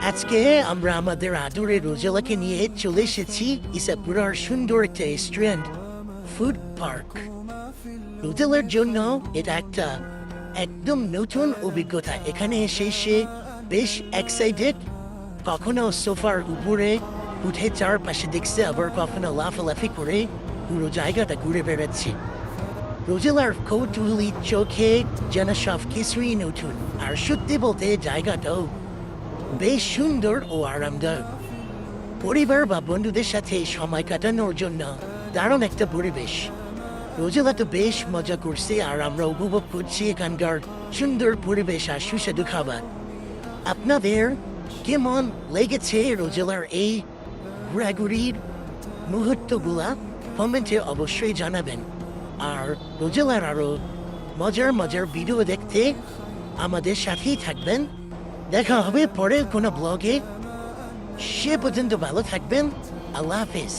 আজকে আমরা আমাদের আদরের রোজেলাকে নিয়ে চলে এসেছি ইসাপুরার সুন্দর একটা রেস্টুরেন্ট ফুড পার্ক। রোজেলার জন্য এটা একটা একদম নতুন অভিজ্ঞতা। এখানে এসে সে বেশ এক্সাইটেড, কখনো সোফার উপরে উঠে চারপাশে দেখছে, আবার কখনো লাফালাফি করে পুরো জায়গাটা ঘুরে বেড়াচ্ছে। রোজেলার কৌতূহলী চোখে যেন সব কিছুই নতুন, আর সত্যি বলতে জায়গাটাও বেশ সুন্দর ও আরামদায়ক। পরিবার বা বন্ধুদের সাথে সময় কাটানোর জন্য দারুণ একটা পরিবেশ। রোজেলা তো বেশ মজা করছে, আর আমরা উপভোগ করছি এখানকার সুন্দর পরিবেশ আর সুস্বাদু খাবার। আপনাদের কেমন লেগেছে রোজেলার এই ঘোরাঘুরির মুহূর্তগুলা কমেন্টে অবশ্যই জানাবেন। আর রোজেলার আরো মজার মজার ভিডিও দেখতে আমাদের সাথেই থাকবেন। দেখা হবে পরের কোনো ব্লগে। সে পর্যন্ত ভালো থাকবেন। আল্লাহ হাফেজ।